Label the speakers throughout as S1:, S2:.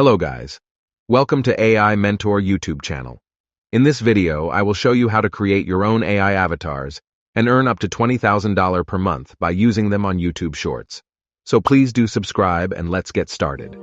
S1: Hello guys. Welcome to AI Mentor YouTube channel. In this video, I will show you how to create your own AI avatars and earn up to $20,000 per month by using them on YouTube Shorts. So please do subscribe and let's get started.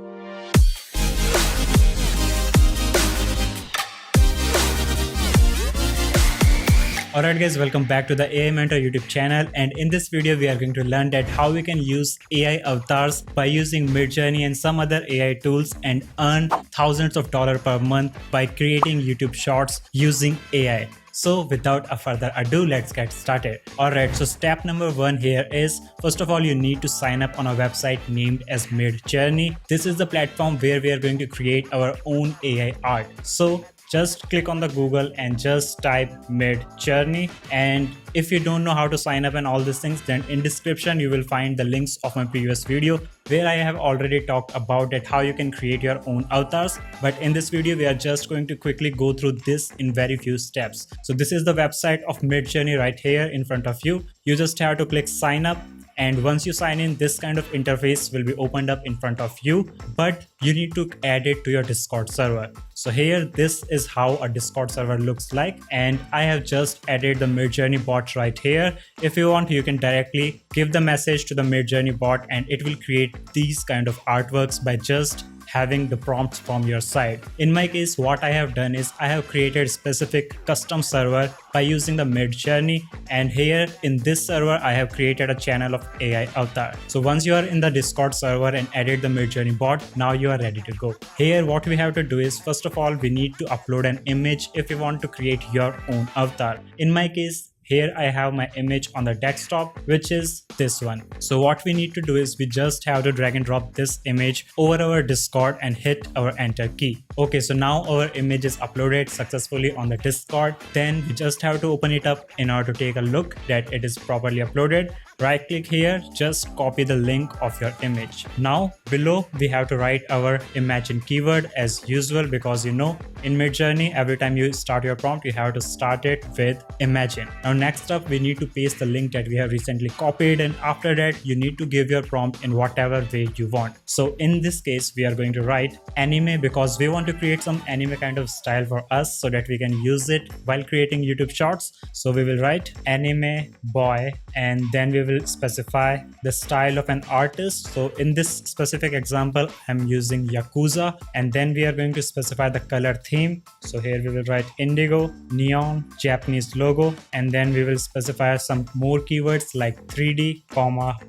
S2: Alright guys, welcome back to the AI Mentor YouTube channel, and in this video we are going to learn that how we can use AI avatars by using MidJourney and some other AI tools and earn thousands of dollars per month by creating YouTube Shorts using AI. So without a further ado, let's get started. Alright, so step number 1 here is, first of all, you need to sign up on a website named as MidJourney. This is the platform where we are going to create our own AI art. So just click on the Google and just type MidJourney, and if you don't know how to sign up and all these things, then in description you will find the links of my previous video where I have already talked about that how you can create your own avatars. But in this video we are just going to quickly go through this in very few steps. So this is the website of MidJourney right here in front of you. You just have to click sign up, and once you sign in, this kind of interface will be opened up in front of you, but you need to add it to your Discord server. So here, this is how a Discord server looks like, and I have just added the MidJourney bot right here. If you want, you can directly give the message to the MidJourney bot and it will create these kind of artworks by just having the prompts from your side. In my case, what I have done is I have created specific custom server by using the MidJourney, and here in this server I have created a channel of AI avatar. So once you are in the Discord server and added the MidJourney bot, now you are ready to go. Here what we have to do is, first of all, we need to upload an image if you want to create your own avatar. In my case, here I have my image on the desktop, which is this one. So what we need to do is we just have to drag and drop this image over our Discord and hit our enter key. Okay, so now our image is uploaded successfully on the Discord. Then we just have to open it up in order to take a look that it is properly uploaded. Right click here, just copy the link of your image. Now below we have to write our imagine keyword as usual, because you know in MidJourney every time you start your prompt you have to start it with imagine. Now next up we need to paste the link that we have recently copied, and after that you need to give your prompt in whatever way you want. So in this case we are going to write anime, because we want to create some anime kind of style for us so that we can use it while creating YouTube Shorts. So we will write anime boy, and then we will specify the style of an artist. So in this specific example I'm using Yakuza, and then we are going to specify the color theme. So here we will write indigo, neon, Japanese logo, and then we will specify some more keywords like 3D,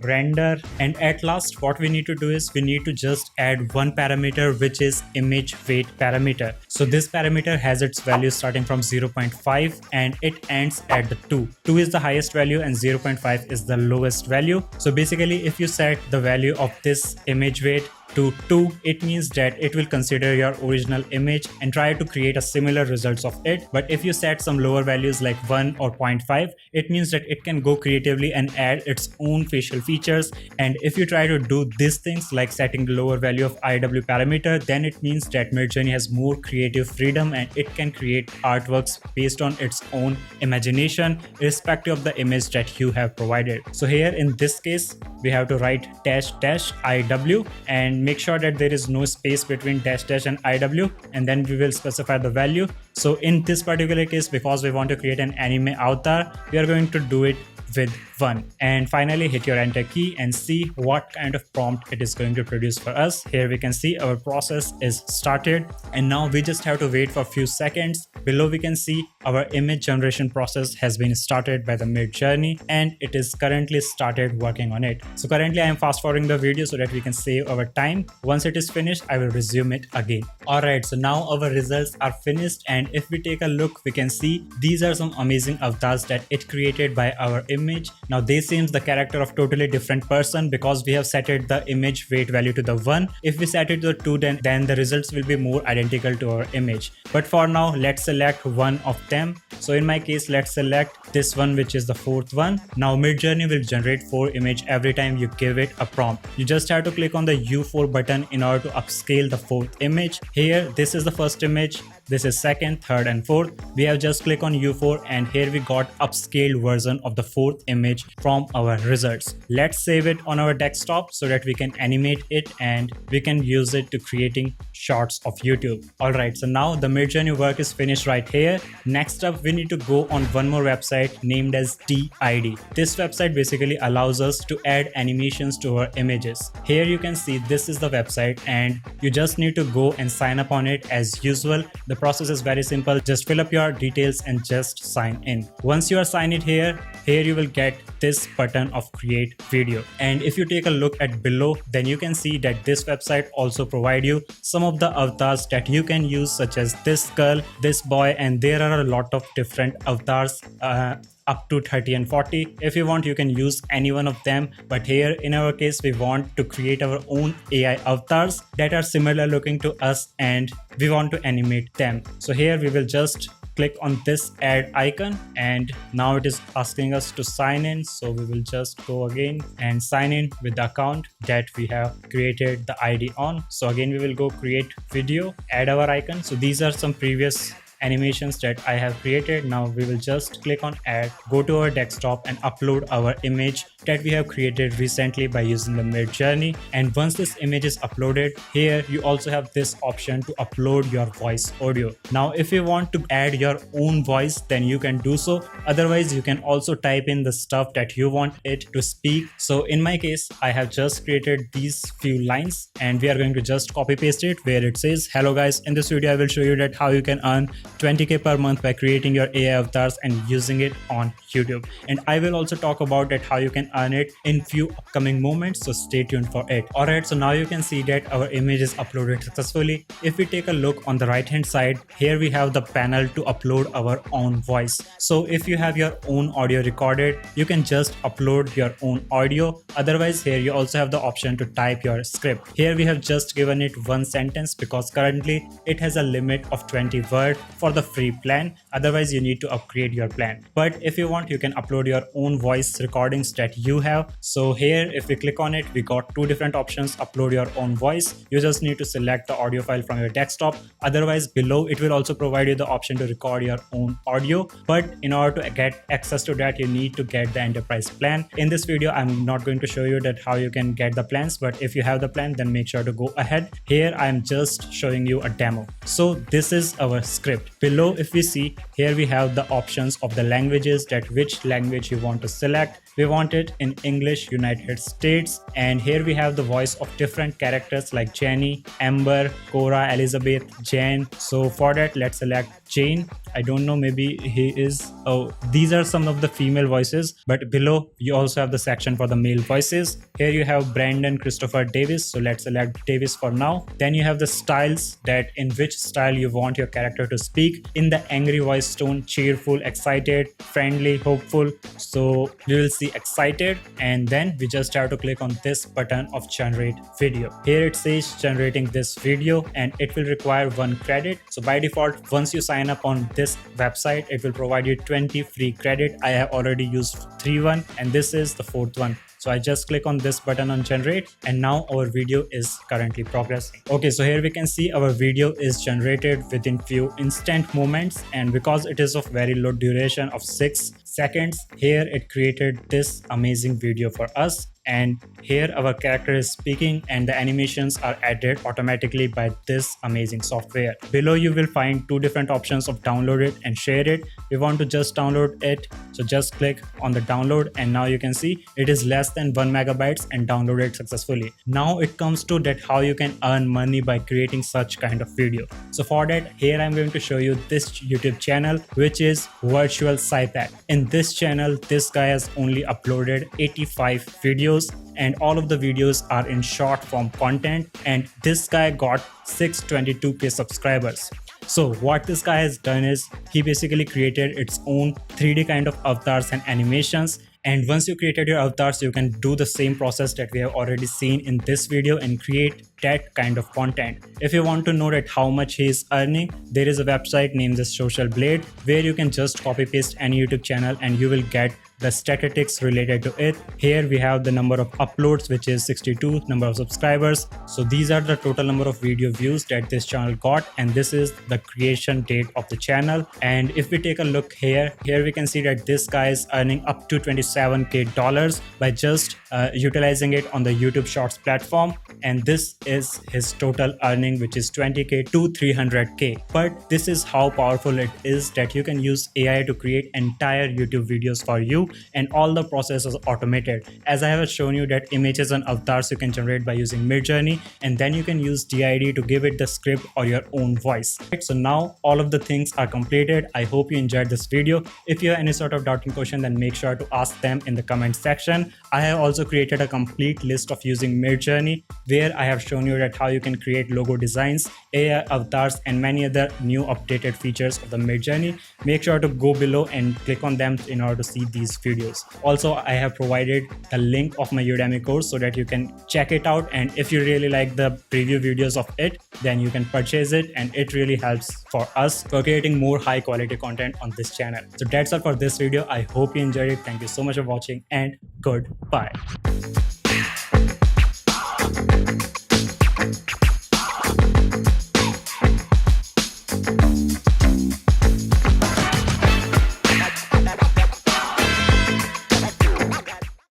S2: render, and at last what we need to do is we need to just add one parameter, which is image weight parameter. So this parameter has its value starting from 0.5 and it ends at the 2. 2 is the highest value and 0.5 is the lowest value. So basically if you set the value of this image weight to 2, it means that it will consider your original image and try to create a similar results of it. But if you set some lower values like 1 or 0.5, it means that it can go creatively and add its own facial features. And if you try to do these things like setting the lower value of IW parameter, then it means that MidJourney has more creative freedom and it can create artworks based on its own imagination, irrespective of the image that you have provided. So here in this case we have to write --IW and make sure that there is no space between -- and IW, and then we will specify the value. So in this particular case, because we want to create an anime avatar, we are going to do it with 1. And finally hit your enter key and see what kind of prompt it is going to produce for us. Here we can see our process is started, and now we just have to wait for a few seconds. Below we can see our image generation process has been started by the MidJourney and it is currently started working on it. So currently I am fast forwarding the video so that we can save our time. Once it is finished, I will resume it again. Alright, so now our results are finished, and if we take a look we can see these are some amazing avatars that it created by our image. Now this seems the character of totally different person because we have set it the image weight value to the 1. If we set it to the 2, then the results will be more identical to our image. But for now let's select one of them. So in my case let's select this one, which is the 4th one. Now MidJourney will generate 4 images every time you give it a prompt. You just have to click on the U4 button in order to upscale the 4th image. Here this is the first image, this is 2nd, 3rd and 4th. We have just click on U4 and here we got upscaled version of the 4th fourth image from our results. Let's save it on our desktop so that we can animate it and we can use it to creating shorts of YouTube. Alright, so now the MidJourney work is finished right here. Next up, we need to go on one more website named as DID. This website basically allows us to add animations to our images. Here you can see this is the website and you just need to go and sign up on it as usual. The process is very simple. Just fill up your details and just sign in. Once you are signed in here you will get this button of create video. And if you take a look at below, then you can see that this website also provide you some of the avatars that you can use, such as this girl, this boy, and there are a lot of different avatars up to 30 and 40. If you want, you can use any one of them, but here in our case we want to create our own AI avatars that are similar looking to us and we want to animate them. So here we will just click on this add icon and now it is asking us to sign in, so we will just go again and sign in with the account that we have created the ID on. So again we will go create video, add our icon. So these are some previous animations that I have created. Now we will just click on add, go to our desktop and upload our image that we have created recently by using the MidJourney. And once this image is uploaded, here you also have this option to upload your voice audio. Now if you want to add your own voice, then you can do so. Otherwise you can also type in the stuff that you want it to speak. So in my case, I have just created these few lines and we are going to just copy paste it where it says, hello guys, in this video I will show you that how you can earn 20k per month by creating your AI avatars and using it on YouTube. And I will also talk about that how you can earn it in few upcoming moments, so stay tuned for it. Alright, so now you can see that our image is uploaded successfully. If we take a look on the right hand side, here we have the panel to upload our own voice. So if you have your own audio recorded, you can just upload your own audio. Otherwise here you also have the option to type your script. Here we have just given it one sentence because currently it has a limit of 20 words for the free plan. Otherwise you need to upgrade your plan. But if you want, you can upload your own voice recordings that you have. So here if we click on it, we got two different options. Upload your own voice. You just need to select the audio file from your desktop. Otherwise below it will also provide you the option to record your own audio. But in order to get access to that, you need to get the enterprise plan. In this video I'm not going to show you that how you can get the plans, but if you have the plan, then make sure to go ahead. Here I'm just showing you a demo. So this is our script. Below if we see, here we have the options of the languages, that which language you want to select. We want it in English, United States, and here we have the voice of different characters like Jenny, Amber, Cora, Elizabeth, Jane. So for that, let's select Jane. I don't know, maybe he is, oh, these are some of the female voices, but below you also have the section for the male voices. Here you have Brandon Christopher Davis, so let's select Davis for now. Then you have the styles, that in which style you want your character to speak. In the angry voice tone, cheerful, excited, friendly, hopeful. So we will see excited, and then we just have to click on this button of generate video. Here it says generating this video and it will require 1 credit. So by default, once you sign up on this website, it will provide you 20 free credit. I have already used 3 and this is the 4th one. So I just click on this button on generate and now our video is currently progressing. Okay, so here we can see our video is generated within few instant moments, and because it is of very low duration of 6 seconds, here it created this amazing video for us. And here our character is speaking and the animations are added automatically by this amazing software. Below you will find 2 different options of download it and share it. We want to just download it, so just click on the download and now you can see it is less than 1 megabytes and downloaded successfully. Now it comes to that how you can earn money by creating such kind of video. So for that, here I'm going to show you this YouTube channel, which is Virtual Sci-Pack. In this channel, this guy has only uploaded 85 videos and all of the videos are in short form content, and this guy got 622k subscribers. So what this guy has done is he basically created its own 3D kind of avatars and animations. And once you created your avatars, you can do the same process that we have already seen in this video and create that kind of content. If you want to know that how much he is earning, there is a website named the Social Blade where you can just copy paste any YouTube channel and you will get the statistics related to it. Here we have the number of uploads, which is 62, number of subscribers. So these are the total number of video views that this channel got, and this is the creation date of the channel. And if we take a look here we can see that this guy is earning up to $27K by just utilizing it on the YouTube Shorts platform. And this is his total earning, which is 20K to 300K. But this is how powerful it is that you can use AI to create entire YouTube videos for you, and all the process is automated. As I have shown you that images and avatars you can generate by using MidJourney, and then you can use DID to give it the script or your own voice. Right, so now all of the things are completed. I hope you enjoyed this video. If you have any sort of doubting question, then make sure to ask them in the comment section. I have also created a complete list of using MidJourney where I have shown you that how you can create logo designs, AI avatars, and many other new updated features of the MidJourney. Make sure to go below and click on them in order to see these videos. Also, I have provided the link of my Udemy course so that you can check it out, and if you really like the preview videos of it, then you can purchase it, and it really helps for us for creating more high quality content on this channel. So that's all for this video. I hope you enjoyed it. Thank you so much for watching, and goodbye.